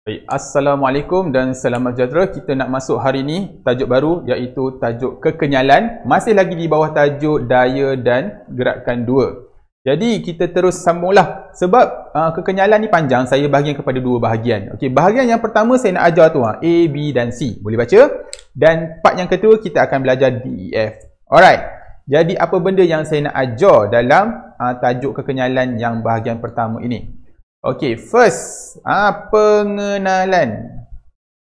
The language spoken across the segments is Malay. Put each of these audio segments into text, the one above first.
Baik, Assalamualaikum dan selamat sejahtera. Kita nak masuk hari ini tajuk baru iaitu tajuk kekenyalan. Masih lagi di bawah tajuk daya dan gerakan dua. Jadi kita terus sambunglah sebab kekenyalan ni panjang. Saya bahagian kepada dua bahagian. Okey, bahagian yang pertama saya nak ajar tu A, B dan C. Boleh baca? Dan part yang kedua kita akan belajar D, E, F. Alright. Jadi apa benda yang saya nak ajar dalam tajuk kekenyalan yang bahagian pertama ini? Okey, first, pengenalan.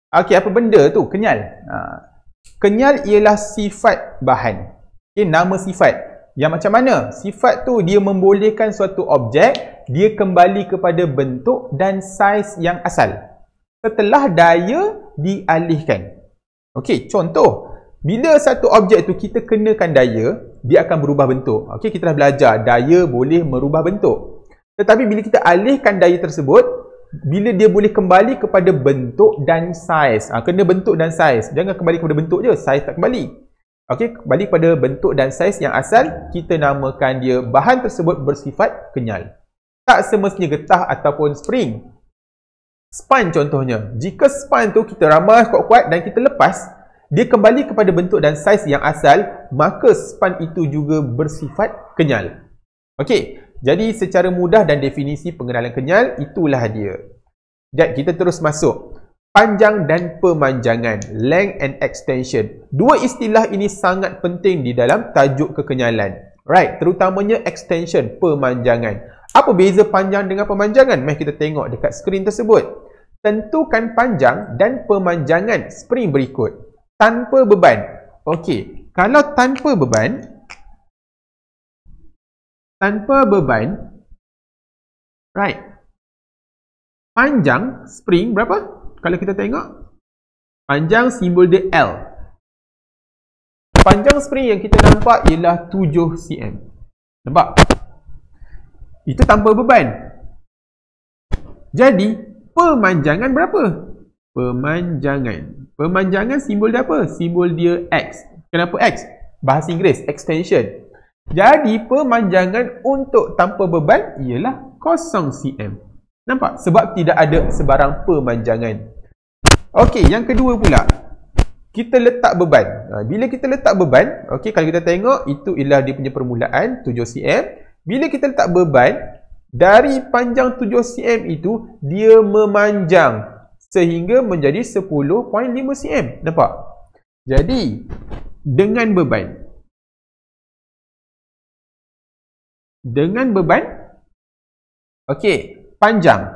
Okey, apa benda tu? Kenyal. Kenyal ialah sifat bahan. Okey, nama sifat. Yang macam mana? Sifat tu dia membolehkan suatu objek, dia kembali kepada bentuk dan saiz yang asal setelah daya dialihkan. Okey, contoh. Bila satu objek tu kita kenakan daya, dia akan berubah bentuk. Okey, kita dah belajar daya boleh merubah bentuk. Tetapi bila kita alihkan daya tersebut, bila dia boleh kembali kepada bentuk dan saiz. Kena bentuk dan saiz. Jangan kembali kepada bentuk je, saiz tak kembali. Okey, kembali kepada bentuk dan saiz yang asal, kita namakan dia bahan tersebut bersifat kenyal. Tak semestinya getah ataupun spring. Span contohnya. Jika span tu kita ramas kuat-kuat dan kita lepas, dia kembali kepada bentuk dan saiz yang asal, maka span itu juga bersifat kenyal. Okey. Jadi secara mudah dan definisi pengenalan kenyal, itulah dia. Dan kita terus masuk. Panjang dan pemanjangan. Length and extension. Dua istilah ini sangat penting di dalam tajuk kekenyalan. Right, terutamanya extension, pemanjangan. Apa beza panjang dengan pemanjangan? Mari kita tengok dekat skrin tersebut. Tentukan panjang dan pemanjangan spring berikut. Tanpa beban. Okey, kalau tanpa beban, right, panjang spring berapa? Kalau kita tengok, panjang simbol dia L. Panjang spring yang kita nampak ialah 7 cm. Nampak? Itu tanpa beban. Jadi pemanjangan berapa? Pemanjangan simbol dia apa? Simbol dia X. Kenapa X? Bahasa Inggeris, extension. Jadi pemanjangan untuk tanpa beban ialah 0 cm. Nampak? Sebab tidak ada sebarang pemanjangan. Okey, yang kedua pula. Kita letak beban. Bila kita letak beban, okey, kalau kita tengok itu ialah dia punya permulaan 7 cm. Bila kita letak beban, dari panjang 7 cm itu dia memanjang sehingga menjadi 10.5 cm. Nampak? Jadi dengan beban, okey, panjang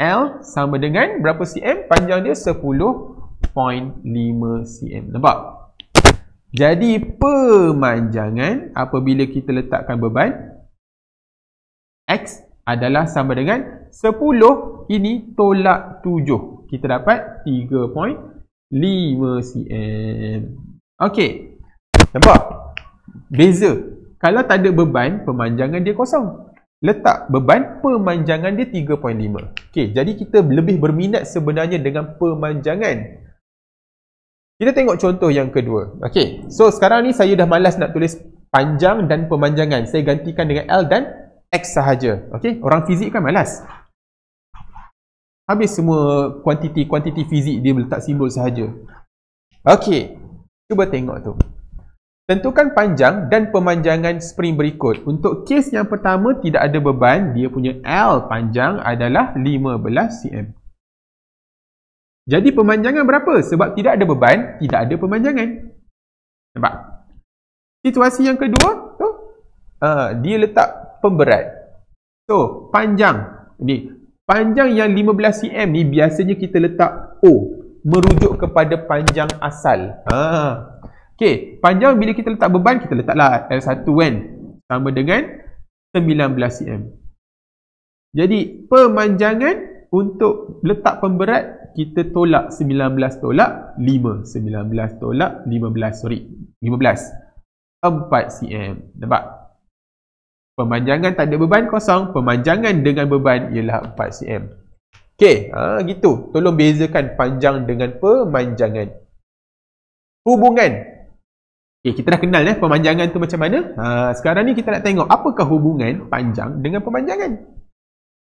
L sama dengan berapa cm? Panjang dia 10.5 cm. Nampak? Jadi pemanjangan apabila kita letakkan beban X adalah sama dengan 10 ini tolak 7. Kita dapat 3.5 cm. Okey. Nampak? Beza. Kalau tak ada beban, pemanjangan dia kosong. Letak beban, pemanjangan dia 3.5. Okey, jadi kita lebih berminat sebenarnya dengan pemanjangan. Kita tengok contoh yang kedua. Okey, so sekarang ni saya dah malas nak tulis panjang dan pemanjangan. Saya gantikan dengan L dan X sahaja. Okey, orang fizik kan malas. Habis semua kuantiti fizik dia letak simbol sahaja. Okey, cuba tengok tu. Tentukan panjang dan pemanjangan spring berikut. Untuk kes yang pertama tidak ada beban, dia punya L panjang adalah 15 cm. Jadi pemanjangan berapa? Sebab tidak ada beban, tidak ada pemanjangan. Nampak? Situasi yang kedua, tu, dia letak pemberat. So, panjang. Panjang yang 15 cm ni biasanya kita letak O. Merujuk kepada panjang asal. Okey, panjang bila kita letak beban, kita letaklah L1 kan. Sama dengan 19 cm. Jadi, pemanjangan untuk letak pemberat, kita tolak 19 tolak 5. 19 tolak 15, 4 cm. Nampak? Pemanjangan tak ada beban, kosong. Pemanjangan dengan beban ialah 4 cm. Okey, gitu. Tolong bezakan panjang dengan pemanjangan. Hubungan. Okay, kita dah kenal pemanjangan tu macam mana. Sekarang ni kita nak tengok apakah hubungan panjang dengan pemanjangan.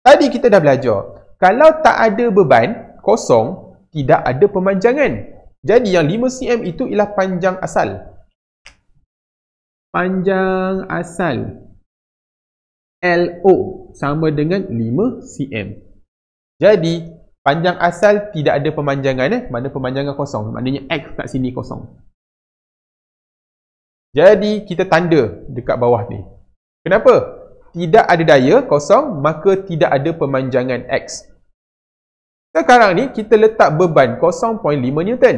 Tadi kita dah belajar. Kalau tak ada beban, kosong, tidak ada pemanjangan. Jadi yang 5 cm itu ialah panjang asal. Panjang asal LO sama dengan 5 cm. Jadi panjang asal tidak ada pemanjangan. Mana pemanjangan kosong? Maknanya X kat sini kosong. Jadi kita tanda dekat bawah ni. Kenapa? Tidak ada daya, kosong, maka tidak ada pemanjangan X. Sekarang ni kita letak beban 0.5 Newton.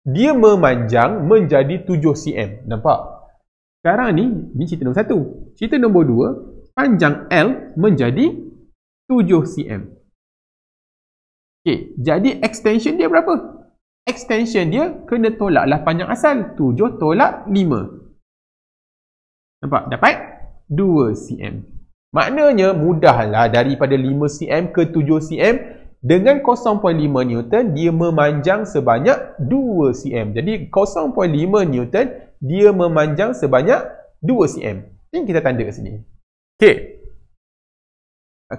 Dia memanjang menjadi 7 cm. Nampak? Sekarang ni cerita nombor 1. Cerita nombor 2, panjang L menjadi 7 cm. Okey, jadi extension dia berapa? Extension dia kena tolaklah panjang asal. 7 tolak 5. Nampak? Dapat 2 cm. Maknanya mudahlah daripada 5 cm ke 7 cm. Dengan 0.5 Newton, dia memanjang sebanyak 2 cm. Jadi 0.5 Newton, dia memanjang sebanyak 2 cm. Ini kita tanda kat sini. Okey.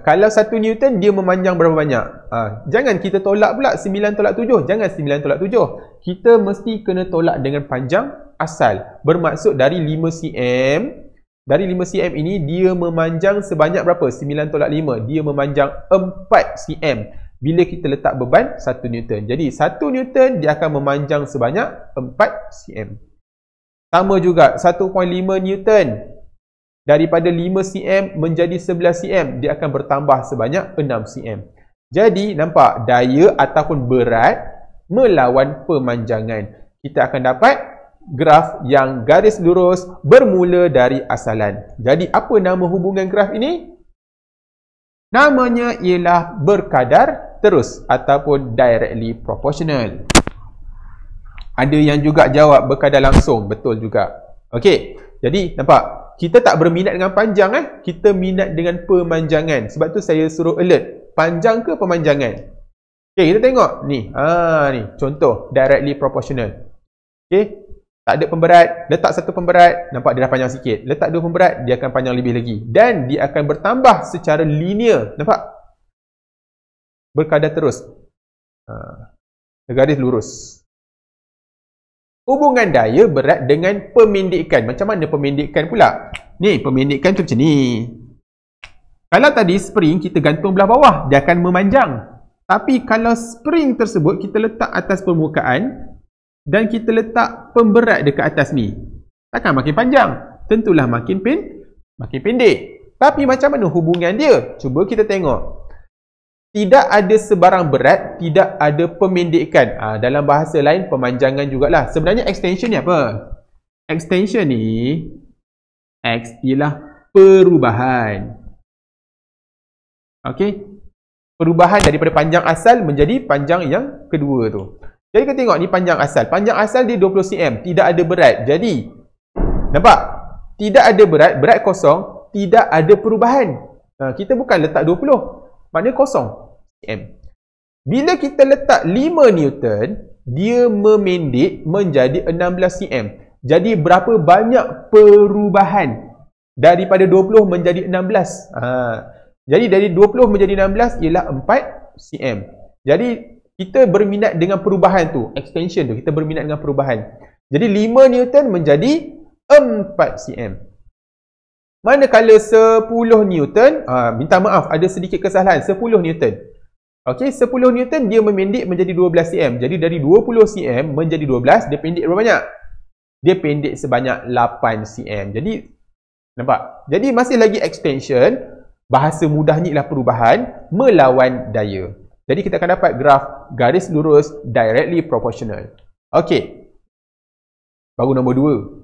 Kalau 1 Newton, dia memanjang berapa banyak? Jangan kita tolak pula 9 tolak 7. Jangan 9 tolak 7. Kita mesti kena tolak dengan panjang asal. Bermaksud dari 5 cm. Dari 5 cm ini, dia memanjang sebanyak berapa? 9 tolak 5. Dia memanjang 4 cm. Bila kita letak beban 1 Newton. Jadi 1 Newton, dia akan memanjang sebanyak 4 cm. Sama juga 1.5 Newton. Daripada 5 cm menjadi 11 cm, dia akan bertambah sebanyak 6 cm. Jadi nampak daya ataupun berat melawan pemanjangan. Kita akan dapat graf yang garis lurus bermula dari asalan. Jadi apa nama hubungan graf ini? Namanya ialah berkadar terus ataupun directly proportional. Ada yang juga jawab berkadar langsung, betul juga. Okey, jadi nampak kita tak berminat dengan panjang, kita minat dengan pemanjangan. Sebab tu saya suruh alert, panjang ke pemanjangan. Okey, kita tengok ni. Ni contoh directly proportional. Okey, tak ada pemberat, letak satu pemberat, nampak dia dah panjang sikit. Letak dua pemberat, dia akan panjang lebih lagi. Dan dia akan bertambah secara linear. Nampak? Berkadar terus. Garis lurus. Hubungan daya berat dengan pemendekan. Macam mana pemendekan pula? Ni, pemendekan tu macam ni. Kalau tadi spring kita gantung belah bawah, dia akan memanjang. Tapi kalau spring tersebut kita letak atas permukaan dan kita letak pemberat dekat atas ni, takkan makin panjang? Tentulah makin pendek. Tapi macam mana hubungan dia? Cuba kita tengok. Tidak ada sebarang berat, tidak ada pemendekan. Dalam bahasa lain, pemanjangan jugalah. Sebenarnya extension ni apa? Extension ni, X ialah perubahan. Okey? Perubahan daripada panjang asal menjadi panjang yang kedua tu. Jadi kita tengok ni panjang asal. Panjang asal dia 20 cm. Tidak ada berat. Jadi, nampak? Tidak ada berat. Berat kosong. Tidak ada perubahan. Kita bukan letak 20. Maknanya kosong cm. Bila kita letak 5 Newton, dia memendek menjadi 16 cm. Jadi berapa banyak perubahan? Daripada 20 menjadi 16. Jadi dari 20 menjadi 16 ialah 4 cm. Jadi kita berminat dengan perubahan tu, extension tu, kita berminat dengan perubahan. Jadi 5 Newton menjadi 4 cm. Manakala 10 Newton, minta maaf ada sedikit kesalahan, 10 Newton. Okey, 10 Newton dia memendek menjadi 12 cm. Jadi dari 20 cm menjadi 12, dia pendek berapa banyak? Dia pendek sebanyak 8 cm. Jadi nampak? Jadi masih lagi extension, bahasa mudahnya ialah perubahan melawan daya. Jadi kita akan dapat graf garis lurus directly proportional. Okey. Baru nombor 2.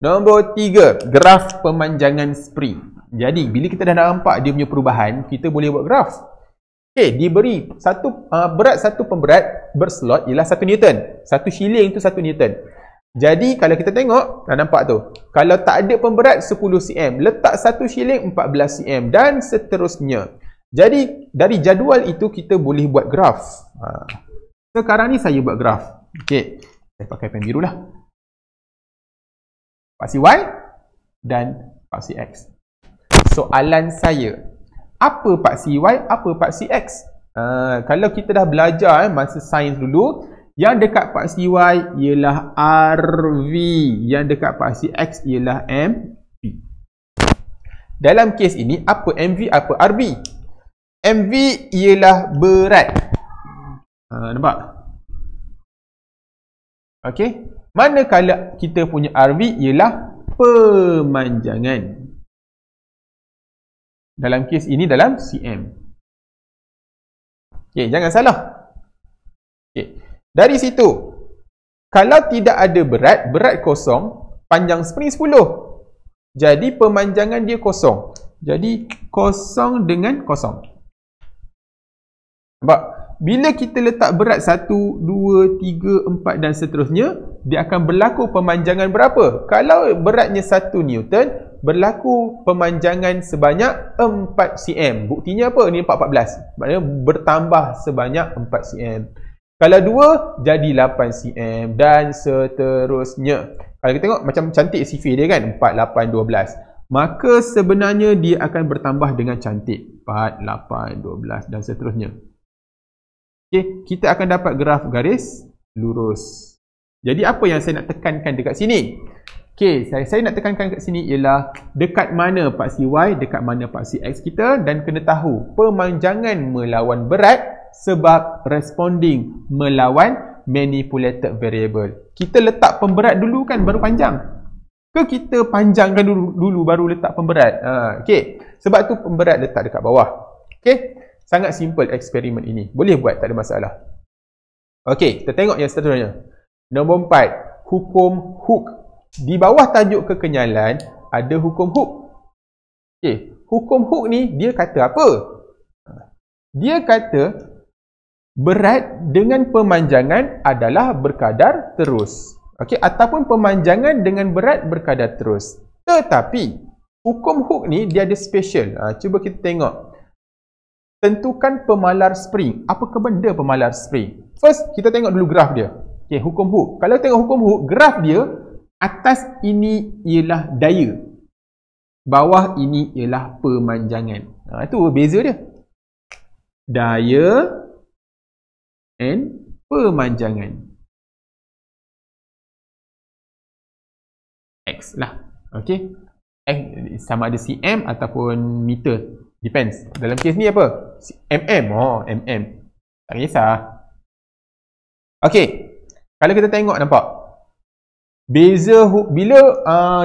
Nombor 3, graf pemanjangan spring. Jadi bila kita dah nampak dia punya perubahan, kita boleh buat graf. Okey, diberi berat satu pemberat berslot ialah 1 Newton. 1 shilling tu 1 Newton. Jadi kalau kita tengok, dah nampak tu. Kalau tak ada pemberat 10 cm, letak 1 shilling 14 cm dan seterusnya. Jadi dari jadual itu kita boleh buat graf. Sekarang ni saya buat graf. Okey, saya pakai pen biru lah. Paksi Y dan paksi X. Soalan saya, apa paksi Y, apa paksi X. Kalau kita dah belajar masa sains dulu, yang dekat paksi Y ialah RV, yang dekat paksi X ialah MV. Dalam kes ini, apa MV, apa RV? MV ialah berat. Nampak? Okey. Manakala kita punya RV ialah pemanjangan. Dalam kes ini dalam cm. Okey, jangan salah. Okey. Dari situ, kalau tidak ada berat kosong, panjang spring 10. Jadi pemanjangan dia kosong. Jadi kosong dengan kosong. Nampak? Bila kita letak berat 1, 2, 3, 4 dan seterusnya, dia akan berlaku pemanjangan berapa? Kalau beratnya 1 Newton, berlaku pemanjangan sebanyak 4 cm. Buktinya apa? Ni 4/14. Maknanya bertambah sebanyak 4 cm. Kalau 2, jadi 8 cm dan seterusnya. Kalau kita tengok macam cantik sifir dia kan, 4, 8, 12. Maka sebenarnya dia akan bertambah dengan cantik. 4, 8, 12 dan seterusnya. Okay, kita akan dapat graf garis lurus. Jadi apa yang saya nak tekankan dekat sini? Okay, saya nak tekankan dekat sini ialah dekat mana paksi Y, dekat mana paksi X kita, dan kena tahu pemanjangan melawan berat sebab responding melawan manipulated variable. Kita letak pemberat dulu kan baru panjang? Ke kita panjangkan dulu baru letak pemberat? Okay, sebab tu pemberat letak dekat bawah. Okay, sangat simple eksperimen ini. Boleh buat, tak ada masalah. Okey, kita tengok yang seterusnya. Nombor 4, hukum Hooke. Di bawah tajuk kekenyalan, ada hukum Hooke. Okey, hukum Hooke ni, dia kata apa? Dia kata, berat dengan pemanjangan adalah berkadar terus. Okey, ataupun pemanjangan dengan berat berkadar terus. Tetapi, hukum Hooke ni, dia ada special. Cuba kita tengok. Tentukan pemalar spring. Apakah benda pemalar spring? First, kita tengok dulu graf dia. Okay, hukum Hooke. Kalau tengok hukum Hooke, graf dia, atas ini ialah daya. Bawah ini ialah pemanjangan. Itu beza dia. Daya and pemanjangan. X lah. Okay. X sama ada cm ataupun meter. Depends. Dalam kes ni apa? mm. Oh, mm. Tak kisah. Okey. Kalau kita tengok, nampak? Beza bila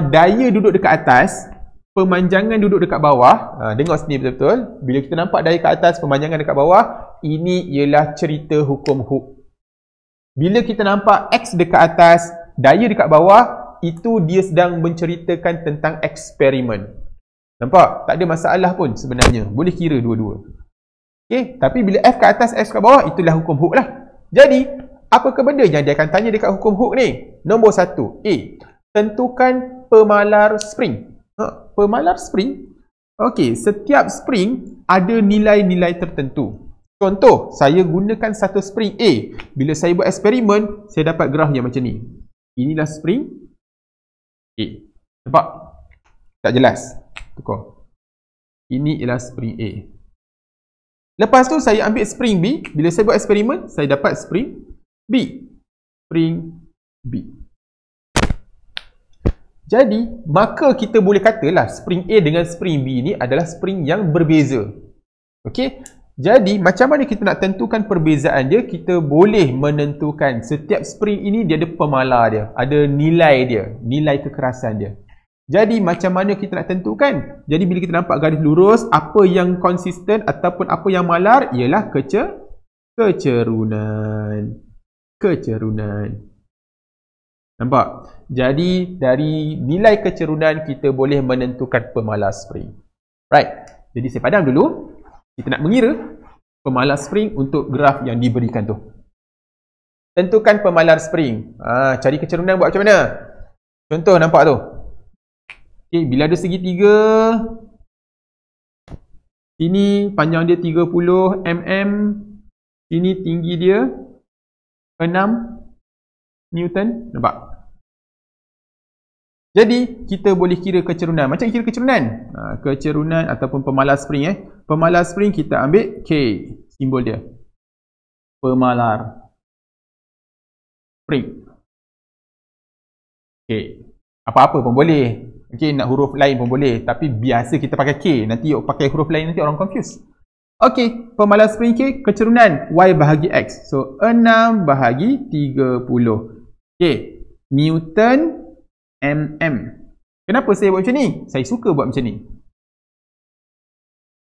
daya duduk dekat atas, pemanjangan duduk dekat bawah. Tengok sini betul-betul. Bila kita nampak daya kat atas, pemanjangan dekat bawah, ini ialah cerita hukum Hooke. Bila kita nampak X dekat atas, daya dekat bawah, itu dia sedang menceritakan tentang eksperimen. Nampak? Tak ada masalah pun sebenarnya. Boleh kira dua-dua. Okay? Tapi bila F kat atas, F kat bawah, itulah hukum Hooke lah. Jadi, apakah benda yang dia akan tanya dekat hukum Hooke ni? Nombor 1. A. Tentukan pemalar spring. Pemalar spring? Okey, setiap spring ada nilai-nilai tertentu. Contoh, saya gunakan satu spring A. Bila saya buat eksperimen, saya dapat graf yang macam ni. Inilah spring A. Nampak? Tak jelas. Tukar. Ini ialah spring A. Lepas tu saya ambil spring B. Bila saya buat eksperimen, saya dapat spring B. Spring B. Jadi, maka kita boleh katalah spring A dengan spring B ni adalah spring yang berbeza. Okey? Jadi, macam mana kita nak tentukan perbezaan dia? Kita boleh menentukan setiap spring ini dia ada pemalar dia. Ada nilai dia. Nilai kekerasan dia. Jadi macam mana kita nak tentukan? Jadi bila kita nampak garis lurus, apa yang konsisten ataupun apa yang malar ialah kecerunan. Kecerunan. Nampak? Jadi dari nilai kecerunan kita boleh menentukan pemalar spring. Right. Jadi saya padam dulu. Kita nak mengira pemalar spring untuk graf yang diberikan tu. Tentukan pemalar spring. Cari kecerunan buat macam mana? Contoh nampak tu. Okay, bila ada segitiga, ini panjang dia 30 mm, ini tinggi dia 6 Newton, nampak? Jadi, kita boleh kira kecerunan. Macam kira kecerunan? Kecerunan ataupun pemalar spring. Pemalar spring kita ambil K, simbol dia. Pemalar spring. K. Apa-apa pun boleh. Okay, nak huruf lain pun boleh. Tapi biasa kita pakai K. Nanti pakai huruf lain nanti orang confuse. Okay, pemalar spring K, kecerunan Y bahagi X. So, 6 bahagi 30. Okay, Newton mm. Kenapa saya buat macam ni? Saya suka buat macam ni.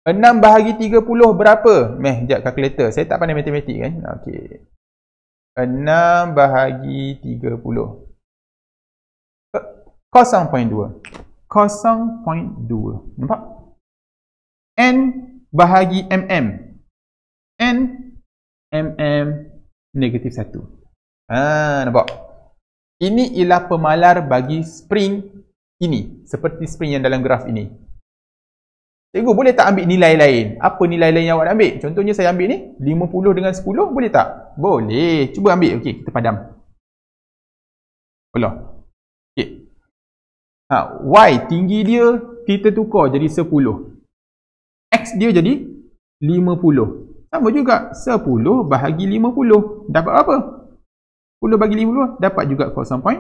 6 bahagi 30 berapa? Sekejap kalkulator. Saya tak pandai matematik kan? Okay. 6 bahagi 30. 0.2. 0.2. Nampak? N bahagi mm. N mm negatif 1. Nampak? Ini ialah pemalar bagi spring ini. Seperti spring yang dalam graf ini. Cikgu boleh tak ambil nilai lain? Apa nilai lain yang awak nak ambil? Contohnya saya ambil ni 50 dengan 10. Boleh tak? Boleh. Cuba ambil. Okey, kita padam. Boleh. Okey. Y tinggi dia kita tukar jadi 10. X dia jadi 50. Sama juga 10 bahagi 50. Dapat apa? 10 bagi 50 dapat juga 0.2.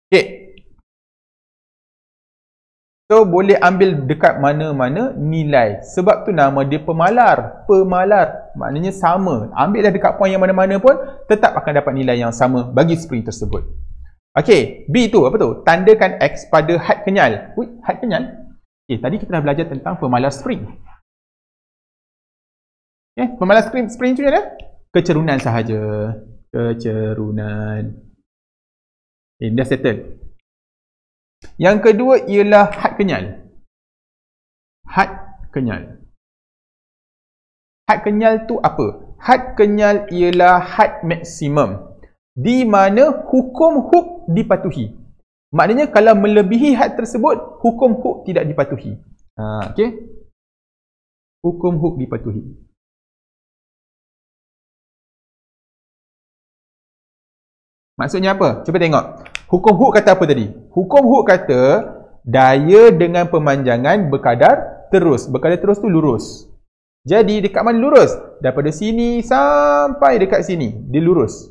Okey. So boleh ambil dekat mana-mana nilai. Sebab tu nama dia pemalar. Pemalar. Maknanya sama. Ambillah dekat poin yang mana-mana pun tetap akan dapat nilai yang sama bagi spring tersebut. Okey, B tu apa tu? Tandakan X pada had kenyal. Had kenyal? Okey, tadi kita dah belajar tentang pemalar spring. Okay, pemalar spring tu ada? Kecerunan sahaja. Kecerunan. Okay, dah settle. Yang kedua ialah had kenyal. Had kenyal. Had kenyal tu apa? Had kenyal ialah had maksimum. Di mana hukum hook dipatuhi. Maknanya kalau melebihi had tersebut, hukum hook tidak dipatuhi. Okey. Hukum hook dipatuhi. Maksudnya apa? Cuba tengok. Hukum hook kata apa tadi? Hukum hook kata daya dengan pemanjangan berkadar terus. Berkadar terus tu lurus. Jadi dekat mana lurus? Daripada sini sampai dekat sini. Dia lurus.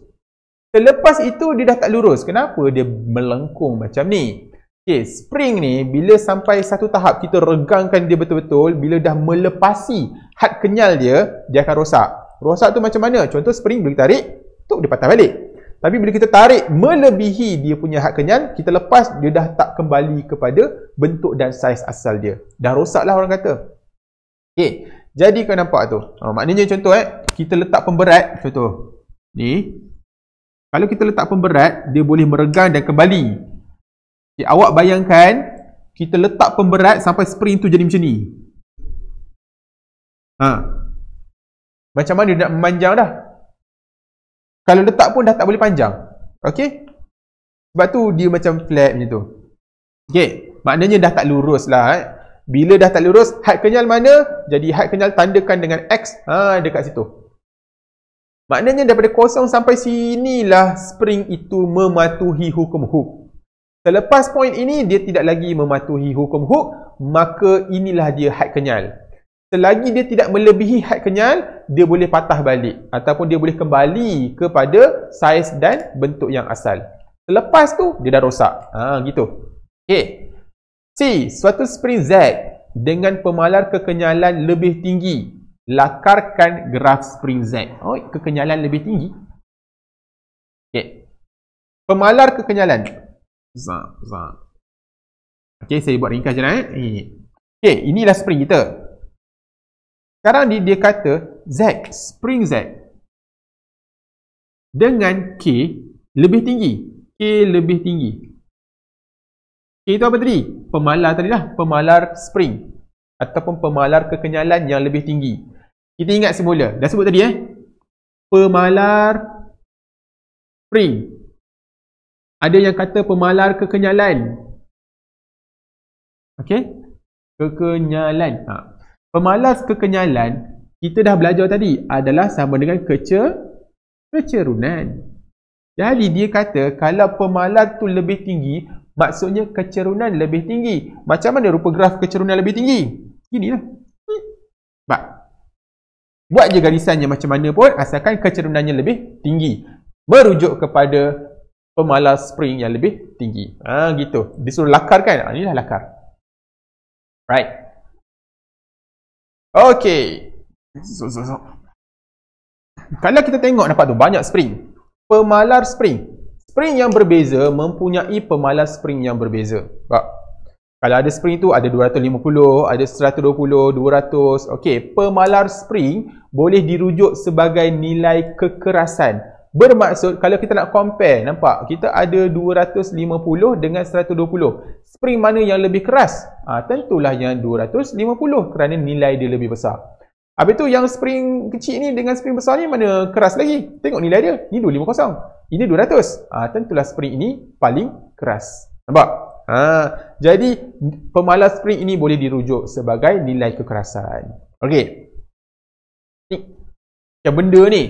Selepas itu dia dah tak lurus. Kenapa dia melengkung macam ni? Okay, spring ni bila sampai satu tahap kita regangkan dia betul-betul, bila dah melepasi had kenyal dia, dia akan rosak. Rosak tu macam mana? Contoh spring bila kita tarik, tuk dia patah balik. Tapi bila kita tarik melebihi dia punya had kenyal, kita lepas, dia dah tak kembali kepada bentuk dan saiz asal dia. Dah rosak lah orang kata. Okay, jadi kau nampak tu. Maknanya contoh kita letak pemberat, contoh ni. Kalau kita letak pemberat, dia boleh meregang dan kembali. Okay, awak bayangkan, kita letak pemberat sampai spring tu jadi macam ni. Macam mana dia nak memanjang dah? Kalau letak pun dah tak boleh panjang. Okey? Sebab tu dia macam flat macam tu. Okey, maknanya dah tak lurus lah. Bila dah tak lurus, had kenyal mana? Jadi had kenyal tandakan dengan X. Dekat situ. Maknanya daripada kosong sampai sinilah spring itu mematuhi hukum hook. Selepas poin ini, dia tidak lagi mematuhi hukum hook, maka inilah dia had kenyal. Selagi dia tidak melebihi had kenyal, dia boleh patah balik. Ataupun dia boleh kembali kepada saiz dan bentuk yang asal. Selepas tu, dia dah rosak. Gitu. Okay. C. Suatu spring Z dengan pemalar kekenyalan lebih tinggi. Lakarkan graf spring Z. Kekenyalan lebih tinggi. Okay. Pemalar kekenyalan. Okay, saya buat ringkas je lah. Okay, inilah spring kita. Sekarang dia kata Z, spring Z dengan K lebih tinggi. K lebih tinggi. K itu apa tadi? Pemalar tadi lah. Pemalar spring. Ataupun pemalar kekenyalan yang lebih tinggi. Kita ingat semula. Dah sebut tadi pemalar spring. Ada yang kata pemalar kekenyalan. Okey? Kekenyalan. Pemalar kekenyalan, kita dah belajar tadi, adalah sama dengan kecerunan. Jadi dia kata kalau pemalar tu lebih tinggi, maksudnya kecerunan lebih tinggi. Macam mana rupa graf kecerunan lebih tinggi? Gini lah. Nampak? Buat je garisannya macam mana pun, asalkan kecerunannya lebih tinggi. Merujuk kepada pemalar spring yang lebih tinggi. Gitu. Disuruh lakar kan? Inilah lakar. Right. Okay. Kalau kita tengok nampak tu banyak spring. Pemalar spring. Spring yang berbeza mempunyai pemalar spring yang berbeza. Kalau ada spring tu ada 250, ada 120, 200. Okey, pemalar spring boleh dirujuk sebagai nilai kekerasan. Bermaksud kalau kita nak compare, nampak kita ada 250 dengan 120. Spring mana yang lebih keras? Tentulah yang 250 kerana nilai dia lebih besar. Habis tu yang spring kecil ni dengan spring besar ni mana keras lagi? Tengok nilai dia. Ni 250. Ini 200. Tentulah spring ini paling keras. Nampak? Jadi pemalar spring ini boleh dirujuk sebagai nilai kekerasan. Okey. Yang benda ni,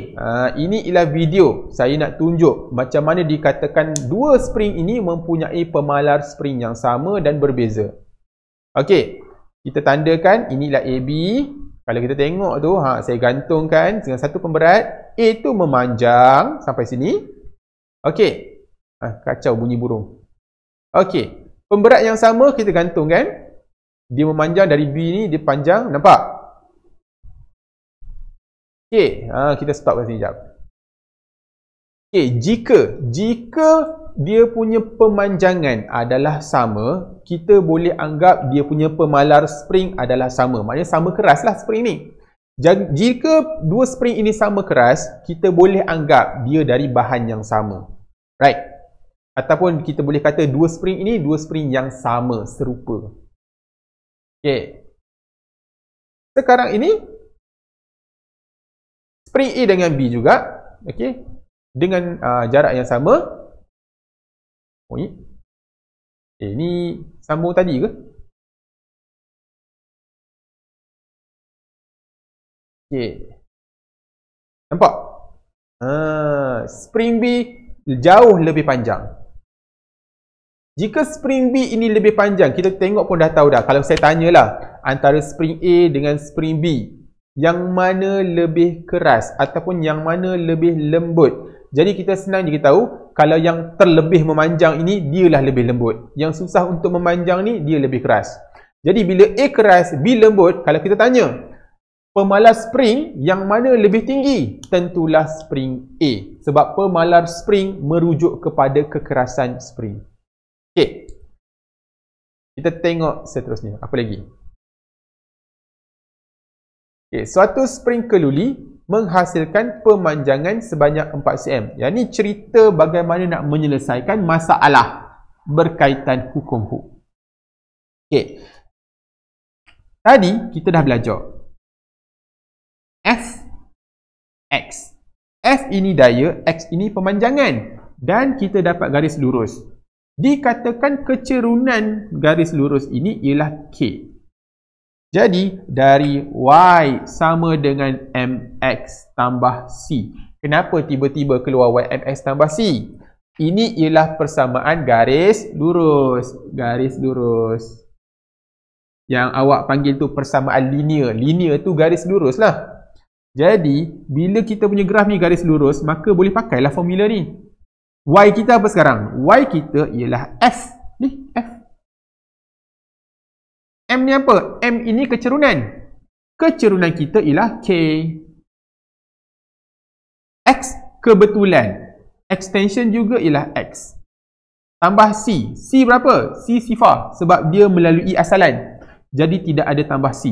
ini ialah video saya nak tunjuk macam mana dikatakan dua spring ini mempunyai pemalar spring yang sama dan berbeza. Okey. Kita tandakan inilah AB. Kalau kita tengok tu, saya gantungkan dengan satu pemberat. A tu memanjang sampai sini. Okey. Kacau bunyi burung. Okey. Pemberat yang sama kita gantungkan. Dia memanjang dari B ni, dia panjang. Nampak? Okey. Kita stop kat sini sekejap. Okey. Jika dia punya pemanjangan adalah sama, kita boleh anggap dia punya pemalar spring adalah sama. Maknanya sama keras lah spring ni. Jika dua spring ini sama keras, kita boleh anggap dia dari bahan yang sama. Right? Ataupun kita boleh kata dua spring ini dua spring yang sama, serupa. Okey. Sekarang ini spring A dengan B juga, okey, dengan jarak yang sama. Ini sambung tadi ke? Okey. Nampak? Spring B jauh lebih panjang. Jika spring B ini lebih panjang, kita tengok pun dah tahu dah. Kalau saya tanyalah antara spring A dengan spring B, yang mana lebih keras ataupun yang mana lebih lembut. Jadi kita senang je kita tahu, kalau yang terlebih memanjang ini, dialah lebih lembut. Yang susah untuk memanjang ni, dia lebih keras. Jadi bila A keras, B lembut, kalau kita tanya, pemalar spring yang mana lebih tinggi? Tentulah spring A. Sebab pemalar spring merujuk kepada kekerasan spring. Okey. Kita tengok seterusnya. Apa lagi? Okey, suatu spring keluli menghasilkan pemanjangan sebanyak 4 cm. Yang ni cerita bagaimana nak menyelesaikan masalah berkaitan hukum Hooke. Okey. Tadi kita dah belajar F, X. F ini daya, X ini pemanjangan. Dan kita dapat garis lurus. Dikatakan kecerunan garis lurus ini ialah K. Jadi, dari Y sama dengan MX tambah C. Kenapa tiba-tiba keluar YMX tambah C? Ini ialah persamaan garis lurus. Garis lurus. Yang awak panggil tu persamaan linear. Linear tu garis lurus lah. Jadi, bila kita punya graf ni garis lurus, maka boleh pakailah formula ni. Y kita apa sekarang? Y kita ialah F. Ni, F. M ni apa? M ini kecerunan. Kecerunan kita ialah K. X kebetulan. Extension juga ialah X. Tambah C. C berapa? C sifar. Sebab dia melalui asalan. Jadi tidak ada tambah C.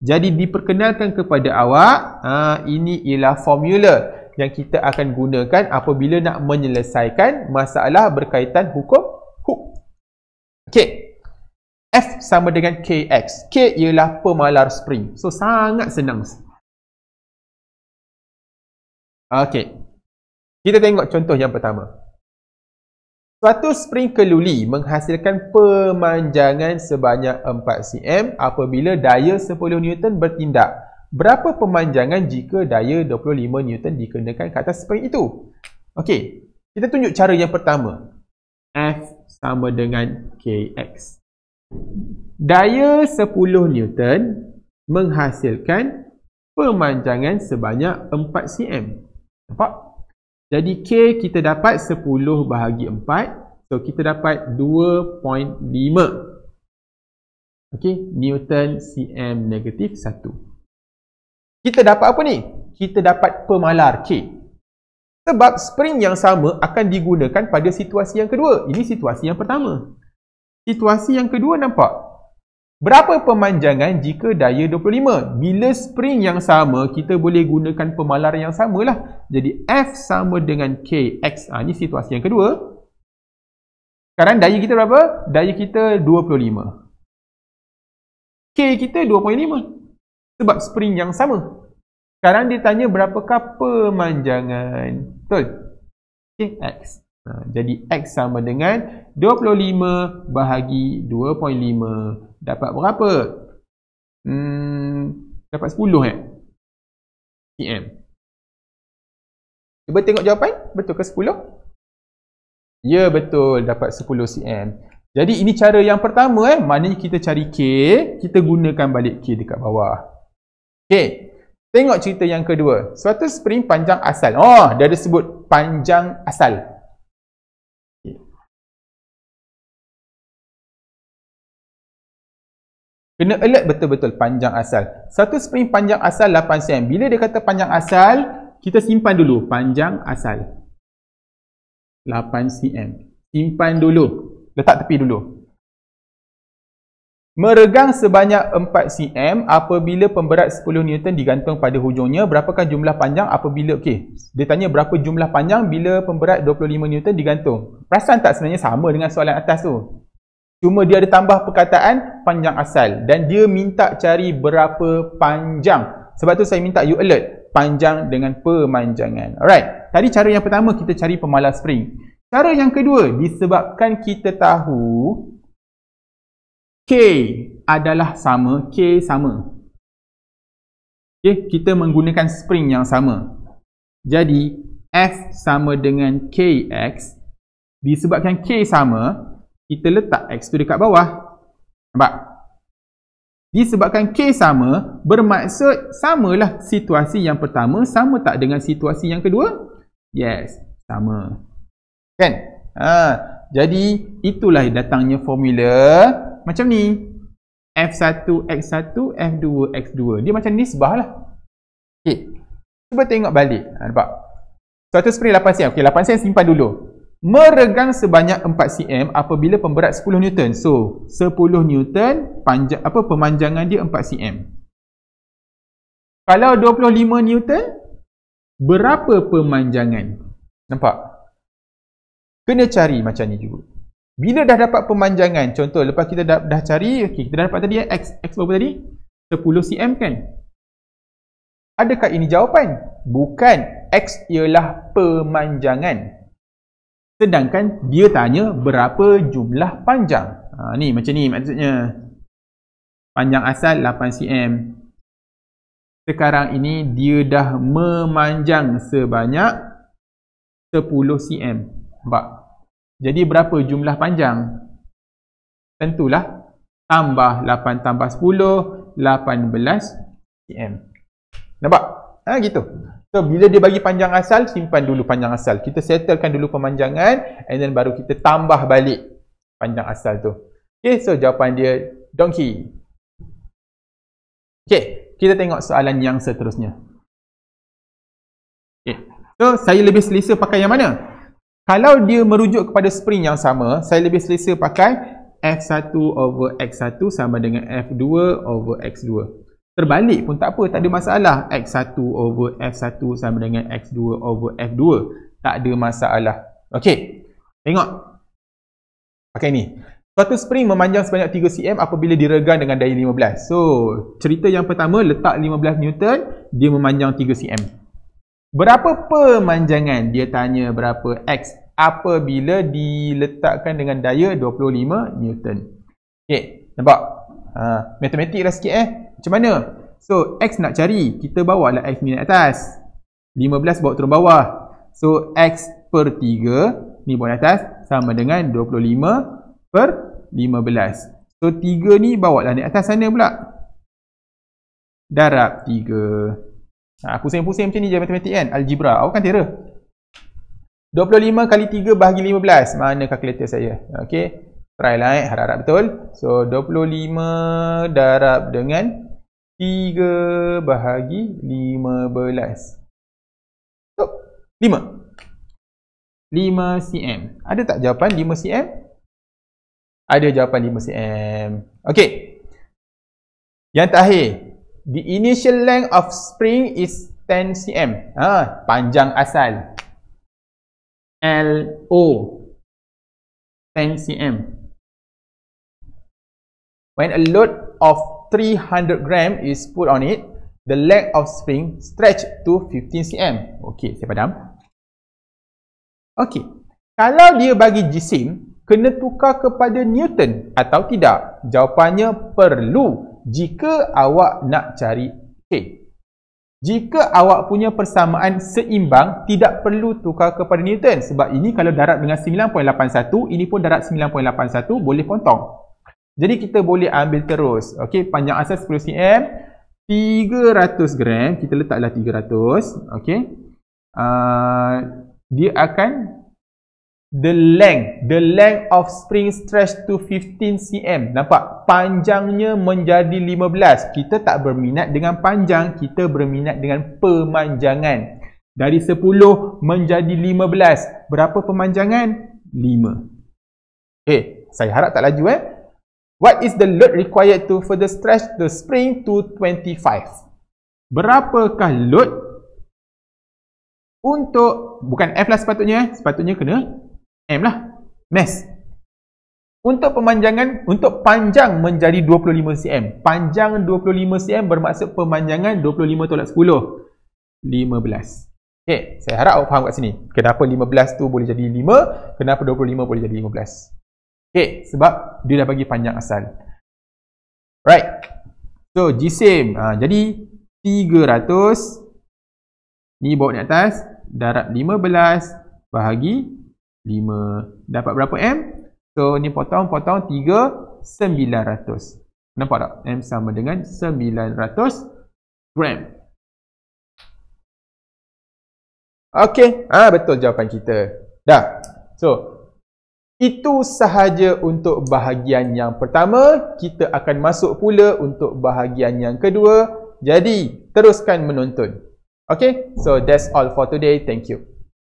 Jadi diperkenalkan kepada awak, ini ialah formula yang kita akan gunakan apabila nak menyelesaikan masalah berkaitan hukum Hooke. Okey. F sama dengan KX. K ialah pemalar spring. So, sangat senang. Okey. Kita tengok contoh yang pertama. Suatu spring keluli menghasilkan pemanjangan sebanyak 4 cm apabila daya 10 Newton bertindak. Berapa pemanjangan jika daya 25 Newton dikenakan ke atas spring itu? Okey. Kita tunjuk cara yang pertama. F sama dengan KX. Daya 10 Newton menghasilkan pemanjangan sebanyak 4 cm. Nampak? Jadi K kita dapat 10 bahagi 4. So kita dapat 2.5. Okey, Newton cm negatif 1. Kita dapat apa ni? Kita dapat pemalar K. Sebab spring yang sama akan digunakan pada situasi yang kedua. Ini situasi yang pertama. Situasi yang kedua nampak? Berapa pemanjangan jika daya 25? Bila spring yang sama, kita boleh gunakan pemalar yang samalah. Jadi F sama dengan Kx. Ini situasi yang kedua. Sekarang daya kita berapa? Daya kita 25. K kita 2.5. Sebab spring yang sama. Sekarang dia tanya berapakah pemanjangan. Betul? Kx. Jadi X sama dengan 25 bahagi 2.5. Dapat berapa? Dapat 10 cm. Cuba tengok jawapan. Betul ke 10? Ya, betul. Dapat 10 cm. Jadi ini cara yang pertama. Maknanya kita cari K. Kita gunakan balik K dekat bawah. Okey. Tengok cerita yang kedua. Suatu spring panjang asal. Oh, dia ada sebut panjang asal. Kena alert betul-betul panjang asal. Satu spring panjang asal 8 cm. Bila dia kata panjang asal, kita simpan dulu panjang asal 8 cm. Simpan dulu. Letak tepi dulu. Meregang sebanyak 4 cm apabila pemberat 10 Newton digantung pada hujungnya. Berapakah jumlah panjang apabila... Okey, dia tanya berapa jumlah panjang bila pemberat 25 Newton digantung. Perasan tak sebenarnya sama dengan soalan atas tu? Cuma dia ada tambah perkataan panjang asal. Dan dia minta cari berapa panjang. Sebab tu saya minta you alert. Panjang dengan pemanjangan. Alright. Tadi cara yang pertama kita cari pemalar spring. Cara yang kedua, disebabkan kita tahu K adalah sama. K sama. Okay, kita menggunakan spring yang sama. Jadi F sama dengan Kx. Disebabkan K sama, kita letak X tu dekat bawah. Nampak? Disebabkan K sama, bermaksud samalah situasi yang pertama. Sama tak dengan situasi yang kedua? Yes, sama. Kan? Jadi, itulah datangnya formula macam ni. F1, X1, F2, X2. Dia macam nisbah lah. Okay. Cuba tengok balik. Nampak? Suatu spring 8 cm. Okay, 8 cm simpan dulu. Meregang sebanyak 4 cm apabila pemberat 10 Newton. So, 10 Newton pemanjangan dia 4 cm. Kalau 25 Newton, berapa pemanjangan? Nampak? Kena cari macam ni juga. Bila dah dapat pemanjangan, contoh lepas kita dah cari, okay, kita dah dapat tadi X berapa tadi? 10 cm kan? Adakah ini jawapan? Bukan. X ialah pemanjangan. Sedangkan dia tanya berapa jumlah panjang. Ni macam ni maksudnya. Panjang asal 8 cm. Sekarang ini dia dah memanjang sebanyak 10 cm. Nampak? Jadi berapa jumlah panjang? Tentulah tambah 8 tambah 10, 18 cm. Nampak? Gitu. So, bila dia bagi panjang asal, simpan dulu panjang asal. Kita settlekan dulu pemanjangan and then baru kita tambah balik panjang asal tu. Okay, so jawapan dia donkey. Okay, kita tengok soalan yang seterusnya. Okay, so saya lebih selesa pakai yang mana? Kalau dia merujuk kepada spring yang sama, saya lebih selesa pakai F1 over X1 sama dengan F2 over X2. Terbalik pun tak apa, tak ada masalah. X1 over F1 sama dengan X2 over F2. Tak ada masalah. Okey. Tengok. Pakai ni. Suatu spring memanjang sebanyak 3 cm apabila diregang dengan daya 15. So, cerita yang pertama, letak 15 Newton, dia memanjang 3 cm. Berapa pemanjangan? Dia tanya berapa X apabila diletakkan dengan daya 25 Newton. Okey. Nampak? Matematik lah sikit Macam mana? So, X nak cari. Kita bawa lah X ni naik atas. 15 bawa turun bawah. So, X per 3. Ni bawa naik atas. Sama dengan 25 per 15. So 3 ni bawa lah naik atas sana pula. Darab 3. Pusing-pusing macam ni je matematik kan. Algebra. Awak kan terror. 25 kali 3 bahagi 15. Mana kalkulator saya? Okay. Try lah harap-harap betul. So 25 darab dengan 3 bahagi 15. So 5 cm. Ada tak jawapan 5 cm? Ada jawapan 5 cm. Okay. Yang terakhir. The initial length of spring is 10 cm. Panjang asal. LO 10 cm. When a load of 300 gram is put on it, the length of spring stretch to 15 cm. Okey, saya padam. Okey. Kalau dia bagi jisim, kena tukar kepada Newton atau tidak? Jawapannya perlu jika awak nak cari K. Jika awak punya persamaan seimbang, tidak perlu tukar kepada Newton. Sebab ini kalau darab dengan 9.81, ini pun darab 9.81, boleh potong. Jadi kita boleh ambil terus. Okey, panjang asal 10 cm, 300 gram, kita letaklah 300. Okey. Dia akan the length of spring stretch to 15 cm. Nampak? Panjangnya menjadi 15. Kita tak berminat dengan panjang, kita berminat dengan pemanjangan. Dari 10 menjadi 15. Berapa pemanjangan? 5. Saya harap tak laju What is the load required to further stretch the spring to 25? Berapakah load untuk, bukan F lah sepatutnya, sepatutnya kena M lah. Mass. Untuk pemanjangan, untuk panjang menjadi 25 cm. Panjang 25 cm bermaksud pemanjangan 25 tolak 10. 15. Okay, saya harap awak faham kat sini. Kenapa 15 tu boleh jadi 5, kenapa 25 boleh jadi 15. Okay, sebab dia dah bagi panjang asal. Right. So, jisim. Jadi, 300. Ni bawa naik atas. Darab 15 bahagi 5. Dapat berapa M? So, ni potong 3, 900. Nampak tak? M sama dengan 900 gram. Okey. Betul jawapan kita. Dah. So, itu sahaja untuk bahagian yang pertama. Kita akan masuk pula untuk bahagian yang kedua. Jadi, teruskan menonton. Okay? So, that's all for today. Thank you.